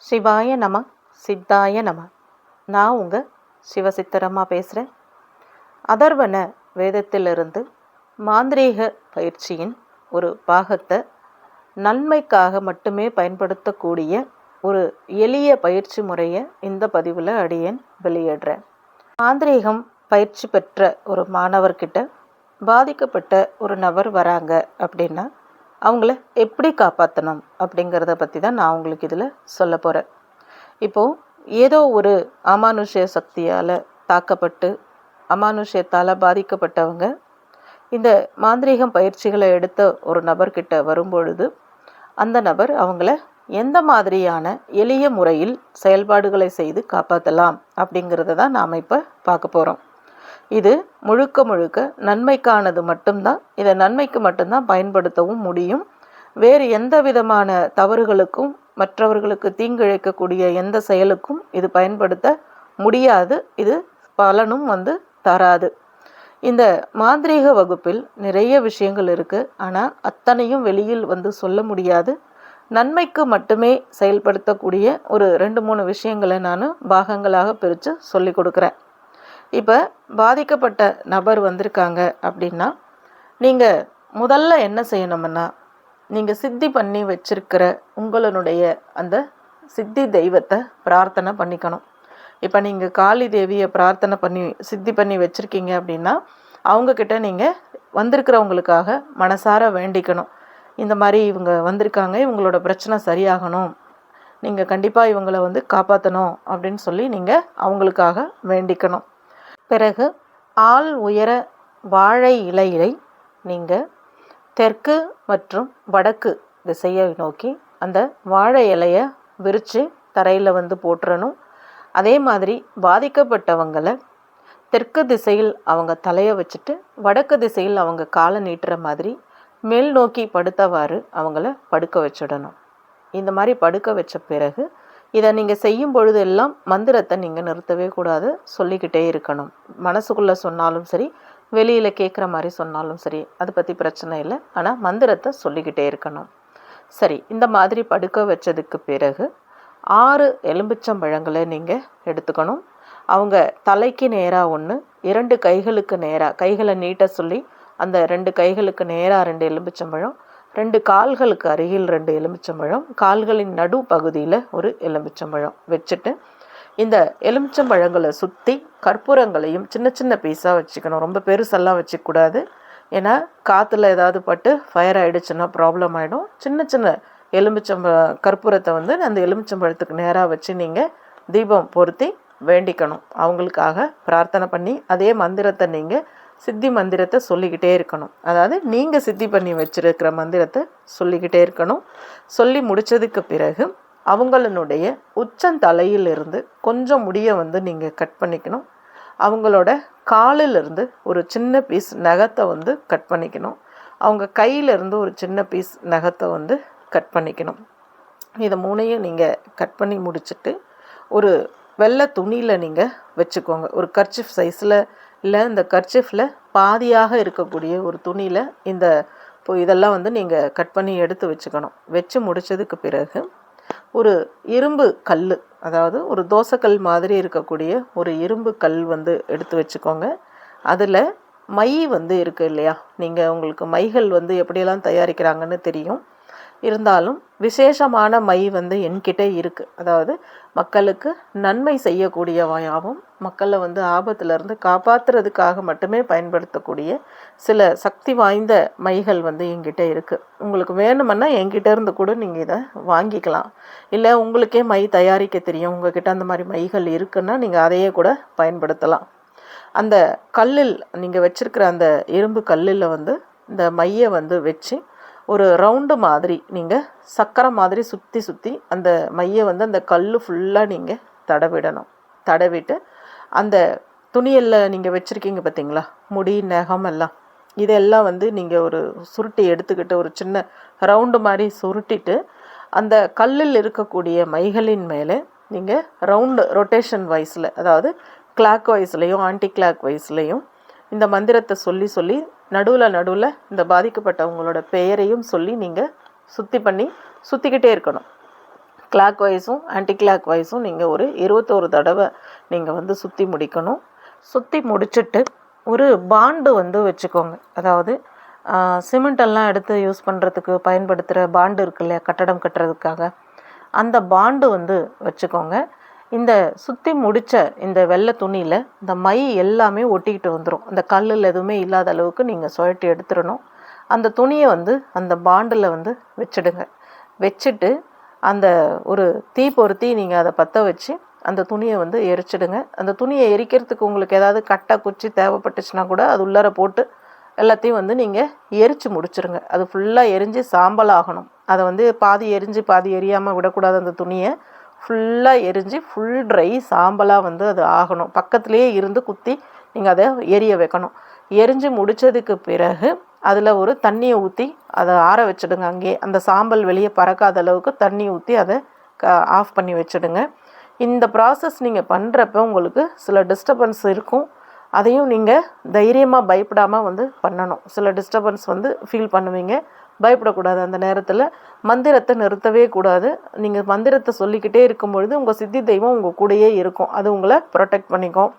சிவாய நம சித்தாய நம. நான் உங்கள் சிவசித்தரம்மா பேசுகிறேன். அதர்வன வேதத்திலிருந்து மாந்திரீக பயிற்சியின் ஒரு பாகத்தை நன்மைக்காக மட்டுமே பயன்படுத்தக்கூடிய ஒரு எளிய பயிற்சி முறையை இந்த பதிவில் அடியேன் வெளியிடுறேன். மாந்திரீகம் பயிற்சி பெற்ற ஒரு மாணவர்கிட்ட பாதிக்கப்பட்ட ஒரு நபர் வராங்க அப்படின்னா அவங்கள எப்படி காப்பாற்றணும் அப்படிங்கிறத பற்றி தான் நான் உங்களுக்கு இதில் சொல்ல போகிறேன். இப்போது ஏதோ ஒரு அமானுஷ்ய சக்தியால் தாக்கப்பட்டு அமானுஷ்யத்தால் பாதிக்கப்பட்டவங்க இந்த மாந்திரீகம் பயிற்சிகளை எடுத்த ஒரு நபர்கிட்ட வரும்பொழுது அந்த நபர் அவங்கள எந்த மாதிரியான எளிய முறையில் செயல்பாடுகளை செய்து காப்பாற்றலாம் அப்படிங்கிறத தான் நாம் இப்போ பார்க்க போகிறோம். இது முழுக்க முழுக்க நன்மைக்கானது மட்டும்தான். இதை நன்மைக்கு மட்டும்தான் பயன்படுத்தவும் முடியும். வேறு எந்த விதமான தவறுகளுக்கும் மற்றவர்களுக்கு தீங்கிழைக்கக்கூடிய எந்த செயலுக்கும் இது பயன்படுத்த முடியாது. இது பலனும் தராது. இந்த மாந்திரீக வகுப்பில் நிறைய விஷயங்கள் இருக்குது. ஆனால் அத்தனையும் வெளியில் சொல்ல முடியாது. நன்மைக்கு மட்டுமே செயல்படுத்தக்கூடிய ஒரு 2-3 விஷயங்களை நான் பாகங்களாக பிரித்து சொல்லி கொடுக்குறேன். இப்போ பாதிக்கப்பட்ட நபர் வந்திருக்காங்க அப்படின்னா நீங்கள் முதல்ல என்ன செய்யணும்னா, நீங்கள் சித்தி பண்ணி வச்சிருக்கிற உங்களுடைய அந்த சித்தி தெய்வத்தை பிரார்த்தனை பண்ணிக்கணும். இப்போ நீங்கள் காளி தேவியை பிரார்த்தனை பண்ணி சித்தி பண்ணி வச்சுருக்கீங்க அப்படின்னா அவங்கக்கிட்ட நீங்கள் வந்திருக்கிறவங்களுக்காக மனசார வேண்டிக்கணும். இந்த மாதிரி இவங்க வந்திருக்காங்க, இவங்களோட பிரச்சனை சரியாகணும், நீங்கள் கண்டிப்பாக இவங்களை காப்பாற்றணும் அப்படின்னு சொல்லி நீங்கள் அவங்களுக்காக வேண்டிக்கணும். பிறகு ஆள் உயர வாழை இலையை நீங்கள் தெற்கு மற்றும் வடக்கு திசையை நோக்கி அந்த வாழை இலையை விரித்து தரையில் போட்டுறணும். அதே மாதிரி பாதிக்கப்பட்டவங்களை தெற்கு திசையில் அவங்க தலையை வச்சுட்டு வடக்கு திசையில் அவங்க காலை நீட்டுற மாதிரி மேல் நோக்கி படுத்தவாறு அவங்கள படுக்க வச்சிடணும். இந்த மாதிரி படுக்க வச்ச பிறகு இதை நீங்கள் செய்யும் பொழுது எல்லாம் மந்திரத்தை நீங்கள் நிறுத்தவே கூடாது, சொல்லிக்கிட்டே இருக்கணும். மனசுக்குள்ளே சொன்னாலும் சரி, வெளியில் கேட்குற மாதிரி சொன்னாலும் சரி, அதை பற்றி பிரச்சனை இல்லை. ஆனால் மந்திரத்தை சொல்லிக்கிட்டே இருக்கணும். சரி, இந்த மாதிரி படுக்க வச்சதுக்கு பிறகு 6 எலும்பிச்சம்பழங்களை நீங்கள் எடுத்துக்கணும். அவங்க தலைக்கு நேராக 1, 2 கைகளுக்கு நேராக கைகளை நீட்ட சொல்லி அந்த 2 கைகளுக்கு நேராக 2 எலும்பிச்சம்பழம், 2 கால்களுக்கு அருகில் 2 எலுமிச்சம்பழம், கால்களின் நடு பகுதியில் ஒரு எலுமிச்சம்பழம் வச்சுட்டு இந்த எலுமிச்சம்பழங்களை சுற்றி கற்பூரங்களையும் சின்ன சின்ன பீஸாக வச்சுக்கணும். ரொம்ப பெருசெல்லாம் வச்சுக்கூடாது. ஏன்னா காற்றுல ஏதாவது பட்டு ஃபயர் ஆகிடுச்சுன்னா ப்ராப்ளம் ஆகிடும். சின்ன சின்ன கற்பூரத்தை அந்த எலுமிச்சம்பழத்துக்கு நேராக வச்சு நீங்கள் தீபம் பொருத்தி வேண்டிக்கணும். அவங்களுக்காக பிரார்த்தனை பண்ணி அதே மந்திரத்தை நீங்கள் சித்தி மந்திரத்தை சொல்லிக்கிட்டே இருக்கணும். அதாவது நீங்கள் சித்தி பண்ணி வச்சுருக்கிற மந்திரத்தை சொல்லிக்கிட்டே இருக்கணும். சொல்லி முடித்ததுக்கு பிறகு அவங்களுடைய உச்சந்தலையிலிருந்து கொஞ்சம் முடியை நீங்கள் கட் பண்ணிக்கணும். அவங்களோட காலிலிருந்து ஒரு சின்ன பீஸ் நகத்தை கட் பண்ணிக்கணும். அவங்க கையிலேருந்து ஒரு சின்ன பீஸ் நகத்தை கட் பண்ணிக்கணும். இதை 3ஐயும் நீங்கள் கட் பண்ணி முடிச்சுட்டு ஒரு வெள்ளை துணியில் நீங்கள் வச்சுக்கோங்க. ஒரு கர்ச்சிஃப் சைஸில் இல்லை இந்த கர்ச்சிஃபில் பாதியாக இருக்கக்கூடிய ஒரு துணியில் இதெல்லாம் நீங்கள் கட் பண்ணி எடுத்து வச்சுக்கணும். வச்சு முடித்ததுக்கு பிறகு ஒரு இரும்பு கல், அதாவது ஒரு தோசைக்கல் மாதிரி இருக்கக்கூடிய ஒரு இரும்பு கல் எடுத்து வச்சுக்கோங்க. அதில் மை இருக்குது இல்லையா, நீங்கள் உங்களுக்கு மைகள் எப்படியெல்லாம் தயாரிக்கிறாங்கன்னு தெரியும். இருந்தாலும் விசேஷமான மை என்கிட்ட இருக்குது. அதாவது மக்களுக்கு நன்மை செய்யக்கூடியவையாகவும் மக்களை ஆபத்திலிருந்து காப்பாற்றுறதுக்காக மட்டுமே பயன்படுத்தக்கூடிய சில சக்தி வாய்ந்த மைகள் என்கிட்ட இருக்குது. உங்களுக்கு வேணுமென்னா என்கிட்ட இருந்து கூட நீங்கள் இதை வாங்கிக்கலாம். இல்லை உங்களுக்கே மை தயாரிக்க தெரியும், உங்ககிட்ட அந்த மாதிரி மைகள் இருக்குன்னா நீங்கள் அதையே கூட பயன்படுத்தலாம். அந்த கல்லில் நீங்கள் வச்சுருக்கிற அந்த இரும்பு கல்லில் இந்த மையை வச்சு ஒரு ரவுண்டு மாதிரி நீங்கள் சக்கரை மாதிரி சுற்றி சுற்றி அந்த மையை அந்த கல் ஃபுல்லாக நீங்கள் தடவிடணும். தடவிட்டு அந்த துணியில் நீங்கள் வச்சுருக்கீங்க பார்த்தீங்களா, முடி நகம் எல்லாம், இதெல்லாம் நீங்கள் ஒரு சுருட்டி எடுத்துக்கிட்டு ஒரு சின்ன ரவுண்டு மாதிரி சுருட்டிட்டு அந்த கல்லில் இருக்கக்கூடிய மைகளின் மேலே நீங்கள் ரவுண்டு ரொட்டேஷன் வைஸில், அதாவது கிளாக் வைஸ்லேயும் ஆன்டி கிளாக் வைஸ்லேயும் இந்த மந்திரத்தை சொல்லி சொல்லி நடுவில் இந்த பாதிக்கப்பட்டவங்களோட பெயரையும் சொல்லி நீங்கள் சுத்திக்கிட்டே இருக்கணும். கிளாக் வைஸும் ஆன்டி கிளாக் வைஸும் நீங்கள் ஒரு 21 தடவை நீங்கள் வந்து சுற்றி முடிக்கணும். சுற்றி முடிச்சுட்டு ஒரு பாண்டு வந்து வச்சுக்கோங்க. அதாவது சிமெண்டெல்லாம் எடுத்து யூஸ் பண்ணுறதுக்கு பயன்படுத்துகிற பாண்டு இருக்கு இல்லையா, கட்டடம் கட்டுறதுக்காக, அந்த பாண்டு வந்து வச்சுக்கோங்க. இந்த சுற்றி முடித்த இந்த வெள்ளை துணியில் இந்த மை எல்லாமே ஒட்டிக்கிட்டு வந்துடும். அந்த கல்லில் எதுவுமே இல்லாத அளவுக்கு நீங்கள் சுழட்டி எடுத்துடணும். அந்த துணியை வந்து அந்த பாண்டில் வந்து வச்சுடுங்க. வச்சுட்டு அந்த ஒரு தீ பொருத்தி நீங்கள் அதை பற்ற வச்சு அந்த துணியை வந்து எரிச்சிடுங்க. அந்த துணியை எரிக்கிறதுக்கு உங்களுக்கு ஏதாவது கட்டை குச்சி தேவைப்பட்டுச்சுன்னா கூட அது உள்ளார போட்டு எல்லாத்தையும் வந்து நீங்கள் எரித்து முடிச்சிருங்க. அது ஃபுல்லாக எரிஞ்சு சாம்பல் ஆகணும். அதை வந்து பாதி எரிஞ்சு பாதி எரியாமல் விடக்கூடாது. அந்த துணியை ஃபுல்லாக எரிஞ்சு ஃபுல் ட்ரை சாம்பலாக வந்து அது ஆகணும். பக்கத்துலேயே இருந்து குத்தி நீங்கள் அதை எரிய வைக்கணும். எரிஞ்சு முடித்ததுக்கு பிறகு அதில் ஒரு தண்ணியை ஊற்றி அதை ஆற வச்சுடுங்க. அங்கேயே அந்த சாம்பல் வெளியே பறக்காத அளவுக்கு தண்ணி ஊற்றி அதை ஆஃப் பண்ணி வச்சுடுங்க. இந்த ப்ராசஸ் நீங்கள் பண்ணுறப்ப உங்களுக்கு சில டிஸ்டர்பன்ஸ் இருக்கும். அதையும் நீங்கள் தைரியமாக பயப்படாமல் வந்து பண்ணணும். சில டிஸ்டர்பன்ஸ் வந்து ஃபீல் பண்ணுவீங்க. பயப்படக்கூடாது. அந்த நேரத்தில் மந்திரத்தை நிறுத்தவே கூடாது. நீங்கள் மந்திரத்தை சொல்லிக்கிட்டே இருக்கும் பொழுது உங்கள் சித்தி தெய்வம் உங்கள் கூடயே இருக்கும். அது உங்களை ப்ரொடெக்ட் பண்ணிக்கும்.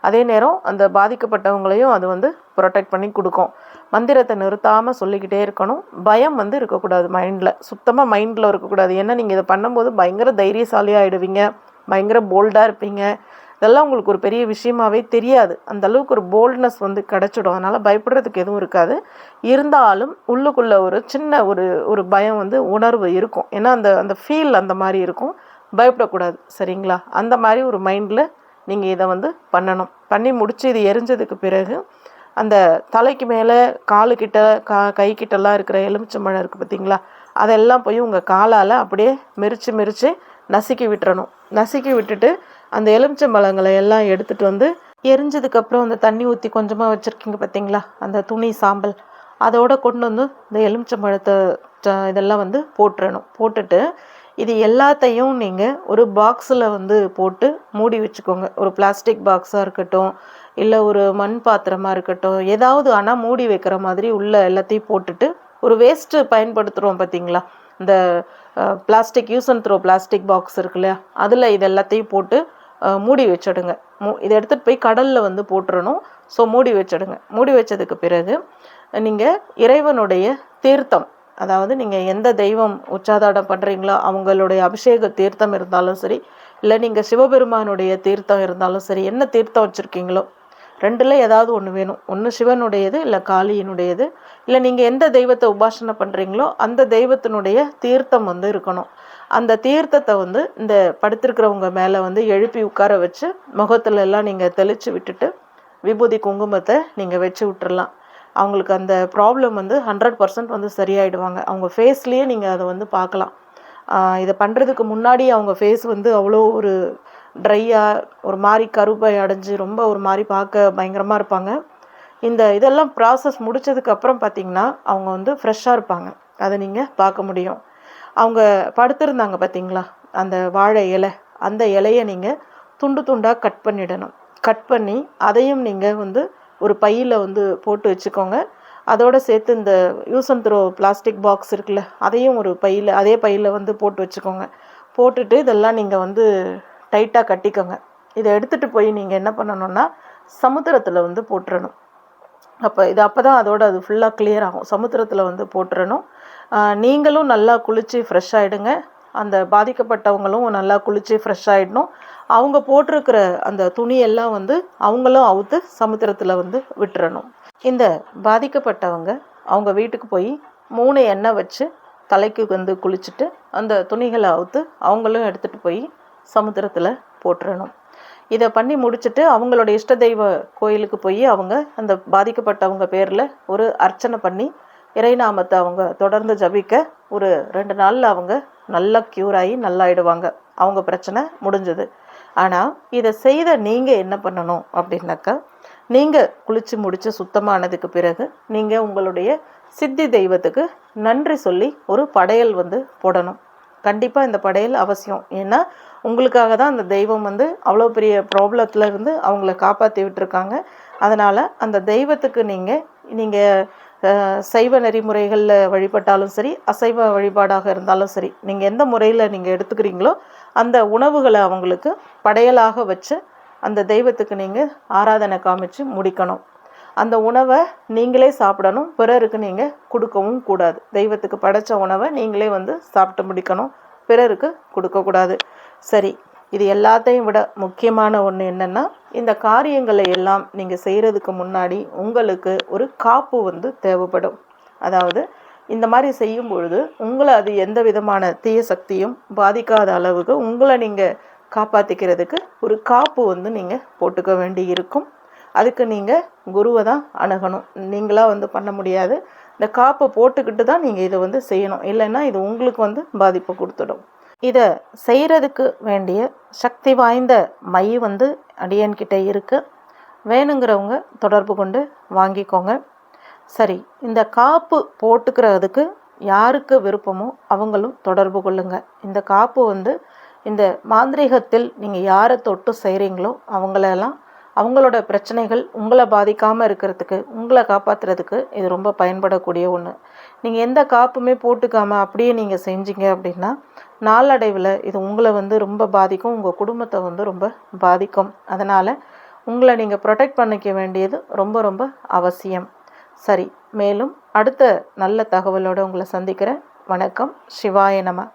அதே நேரம் அந்த பாதிக்கப்பட்டவங்களையும் அது வந்து ப்ரொடெக்ட் பண்ணி கொடுக்கும். மந்திரத்தை நிறுத்தாமல் சொல்லிக்கிட்டே இருக்கணும். பயம் வந்து இருக்கக்கூடாது மைண்டில். சுத்தமாக மைண்டில் இருக்கக்கூடாது. ஏன்னா நீங்கள் இதை பண்ணும்போது பயங்கர தைரியசாலியாக ஆகிடுவீங்க. பயங்கர போல்டாக இருப்பீங்க. இதெல்லாம் உங்களுக்கு ஒரு பெரிய விஷயமாவே தெரியாது. அந்த அளவுக்கு ஒரு போல்ட்னஸ் வந்து கிடச்சிடும். அதனால் பயப்படுறதுக்கு எதுவும் இருக்காது. இருந்தாலும் உள்ளுக்குள்ளே ஒரு சின்ன ஒரு பயம் வந்து உணர்வு இருக்கும். ஏன்னா அந்த ஃபீல் அந்த மாதிரி இருக்கும். பயப்படக்கூடாது. சரிங்களா? அந்த மாதிரி ஒரு மைண்டில் நீங்கள் இதை வந்து பண்ணணும். பண்ணி முடித்து இது எரிஞ்சதுக்கு பிறகு அந்த தலைக்கு மேலே காலுக்கிட்ட கைக்கிட்டலாம் இருக்கிற எலுமிச்சம்பழம் இருக்குது பார்த்தீங்களா, அதெல்லாம் போய் உங்கள் காலால் அப்படியே மிரித்து நசுக்கி விட்டுறணும். நசுக்கி விட்டுட்டு அந்த எலுமிச்சம்பழங்களை எல்லாம் எடுத்துகிட்டு வந்து எரிஞ்சதுக்கப்புறம் அந்த தண்ணி ஊற்றி கொஞ்சமாக வச்சுருக்கீங்க பார்த்தீங்களா, அந்த துணி சாம்பல், அதோடு கொண்டு வந்து இந்த எலுமிச்சம்பழத்தை இதெல்லாம் வந்து போட்டுறணும். போட்டுட்டு இது எல்லாத்தையும் நீங்கள் ஒரு பாக்ஸில் வந்து போட்டு மூடி வச்சுக்கோங்க. ஒரு பிளாஸ்டிக் பாக்ஸாக இருக்கட்டும், இல்லை ஒரு மண் பாத்திரமாக இருக்கட்டும், ஏதாவது ஆனால் மூடி வைக்கிற மாதிரி உள்ள எல்லாத்தையும் போட்டுட்டு, ஒரு வேஸ்ட்டு பயன்படுத்துகிறோம் பார்த்தீங்களா, இந்த plastic use and throw plastic box இருக்கு இல்லையா, அதில் இது எல்லாத்தையும் போட்டு மூடி வச்சிடுங்க. இதை எடுத்துகிட்டு போய் கடலில் வந்து போட்டுறணும். ஸோ மூடி வச்சிடுங்க. மூடி வச்சதுக்கு பிறகு நீங்கள் இறைவனுடைய தீர்த்தம், அதாவது நீங்கள் எந்த தெய்வம் உச்சாதாடம் பண்ணுறீங்களோ அவங்களுடைய அபிஷேக தீர்த்தம் இருந்தாலும் சரி, இல்லை நீங்கள் சிவபெருமானுடைய தீர்த்தம் இருந்தாலும் சரி, என்ன தீர்த்தம் வச்சுருக்கீங்களோ ரெண்டில் ஏதாவது ஒன்று வேணும். ஒன்று சிவனுடையது, இல்லை காளியினுடையது, இல்லை நீங்கள் எந்த தெய்வத்தை உபாசனை பண்ணுறீங்களோ அந்த தெய்வத்தினுடைய தீர்த்தம் வந்து இருக்கணும். அந்த தீர்த்தத்தை வந்து இந்த படுத்திருக்கிறவங்க மேலே வந்து எழுப்பி உட்கார வச்சு முகத்துல எல்லாம் நீங்கள் தெளித்து விட்டுட்டு விபூதி குங்குமத்தை நீங்கள் வச்சு விட்டுறலாம். அவங்களுக்கு அந்த ப்ராப்ளம் வந்து 100% வந்து சரியாயிடுவாங்க. அவங்க ஃபேஸ்லேயே நீங்கள் அதை வந்து பார்க்கலாம். இதை பண்ணுறதுக்கு முன்னாடி அவங்க ஃபேஸ் வந்து அவ்வளோ ஒரு ட்ரையாக ஒரு மாதிரி கருப்பை அடைஞ்சு ரொம்ப ஒரு மாதிரி பார்க்க பயங்கரமாக இருப்பாங்க. இதெல்லாம் ப்ராசஸ் முடித்ததுக்கப்புறம் பார்த்திங்கன்னா அவங்க வந்து ஃப்ரெஷ்ஷாக இருப்பாங்க. அதை நீங்கள் பார்க்க முடியும். அவங்க படுத்திருந்தாங்க பார்த்தீங்களா, அந்த வாழை இலை, அந்த இலையை நீங்கள் துண்டு துண்டாக கட் பண்ணிடணும். கட் பண்ணி அதையும் நீங்கள் வந்து ஒரு பையில் வந்து போட்டு வச்சுக்கோங்க. அதோடு சேர்த்து இந்த use and throw plastic box இருக்குல்ல, அதையும் ஒரு பையில், அதே பையில் வந்து போட்டு வச்சுக்கோங்க. போட்டுட்டு இதெல்லாம் நீங்கள் வந்து டைட்டாக கட்டிக்கோங்க. இதை எடுத்துகிட்டு போய் நீங்கள் என்ன பண்ணணுன்னா சமுத்திரத்தில் வந்து போட்டுறணும். அப்போ தான் அதோட அது ஃபுல்லாக கிளியர் ஆகும். சமுத்திரத்தில் வந்து போட்டுறணும். நீங்களும் நல்லா குளித்து ஃப்ரெஷ் ஆகிடுங்க. அந்த பாதிக்கப்பட்டவங்களும் நல்லா குளித்து ஃப்ரெஷ் ஆகிடணும். அவங்க போட்டிருக்கிற அந்த துணியெல்லாம் வந்து அவங்களும் அவுத்து சமுத்திரத்தில் வந்து விட்டுறணும். இந்த பாதிக்கப்பட்டவங்க அவங்க வீட்டுக்கு போய் 3 எண்ணெய் வச்சு தலைக்கு வந்து குளிச்சுட்டு அந்த துணிகளை அவுத்து அவங்களும் எடுத்துகிட்டு போய் சமுத்திரத்தில் போட்டுறணும். இதை பண்ணி முடிச்சுட்டு அவங்களோட இஷ்ட தெய்வ கோயிலுக்கு போய் அவங்க அந்த பாதிக்கப்பட்டவங்க பேரில் ஒரு அர்ச்சனை பண்ணி இறைநாமத்தை அவங்க தொடர்ந்து ஜபிக்க ஒரு 2 நாளில் அவங்க நல்லா க்யூர் ஆகி நல்லாயிடுவாங்க. அவங்க பிரச்சனை முடிஞ்சது. ஆனால் இதை செய்த நீங்கள் என்ன பண்ணணும் அப்படின்னாக்கா, நீங்கள் குளித்து முடித்து சுத்தமானதுக்கு பிறகு நீங்கள் உங்களுடைய சித்தி தெய்வத்துக்கு நன்றி சொல்லி ஒரு படையல் வந்து போடணும். கண்டிப்பாக இந்த படையல் அவசியம். ஏன்னா உங்களுக்காக தான் அந்த தெய்வம் வந்து அவ்வளோ பெரிய ப்ராப்ளத்தில் இருந்து அவங்கள காப்பாற்றி விட்டுருக்காங்க. அதனால் அந்த தெய்வத்துக்கு நீங்கள் சைவ நெறிமுறைகளில் வழிபட்டாலும் சரி, அசைவ வழிபாடாக இருந்தாலும் சரி, நீங்கள் எந்த முறையில் நீங்கள் எடுத்துக்கிறீங்களோ அந்த உணவுகளை அவங்களுக்கு படையலாக வச்சு அந்த தெய்வத்துக்கு நீங்கள் ஆராதனை காமிச்சு முடிக்கணும். அந்த உணவை நீங்களே சாப்பிடணும், பிறருக்கு நீங்கள் கொடுக்கவும் கூடாது. தெய்வத்துக்கு படைத்த உணவை நீங்களே சாப்பிட்டு முடிக்கணும், பிறருக்கு கொடுக்கக்கூடாது. சரி, இது எல்லாத்தையும் விட முக்கியமான ஒன்று என்னென்னா, இந்த காரியங்களை எல்லாம் நீங்கள் செய்கிறதுக்கு முன்னாடி உங்களுக்கு ஒரு காப்பு தேவைப்படும். அதாவது இந்த மாதிரி செய்யும் பொழுது உங்களை அது எந்த விதமான தீய சக்தியும் பாதிக்காத அளவுக்கு உங்களை நீங்கள் காப்பாற்றிக்கிறதுக்கு ஒரு காப்பு நீங்கள் போட்டுக்க வேண்டி இருக்கும். அதுக்கு நீங்கள் குருவை தான் அணுகணும். நீங்களாக பண்ண முடியாது. இந்த காப்பை போட்டுக்கிட்டு தான் நீங்கள் இதை செய்யணும். இல்லைன்னா இது உங்களுக்கு பாதிப்பை கொடுத்துடும். இதை செய்கிறதுக்கு வேண்டிய சக்தி வாய்ந்த மை அடியன்கிட்ட இருக்குது. வேணுங்கிறவங்க தொடர்பு கொண்டு வாங்கிக்கோங்க. சரி, இந்த காப்பு போட்டுக்கிறதுக்கு யாருக்கு விருப்பமோ அவங்களும் தொடர்பு கொள்ளுங்க. இந்த காப்பு இந்த மாந்திரீகத்தில் நீங்கள் யாரை தொட்டு செய்கிறீங்களோ அவங்களெல்லாம் அவங்களோட பிரச்சனைகள் உங்களை பாதிக்காமல் இருக்கிறதுக்கு, உங்களை காப்பாற்றுறதுக்கு இது ரொம்ப பயன்படக்கூடிய ஒன்று. நீங்கள் எந்த காப்புமே போட்டுக்காமல் அப்படியே நீங்கள் செஞ்சீங்க அப்படின்னா நாளடைவில் இது உங்களை ரொம்ப பாதிக்கும், உங்கள் குடும்பத்தை ரொம்ப பாதிக்கும். அதனால் உங்களை நீங்கள் ப்ரொடெக்ட் பண்ணிக்க வேண்டியது ரொம்ப ரொம்ப அவசியம். சரி, மேலும் அடுத்த நல்ல தகவலோடு உங்களை சந்திக்கிறேன். வணக்கம். சிவாய நம.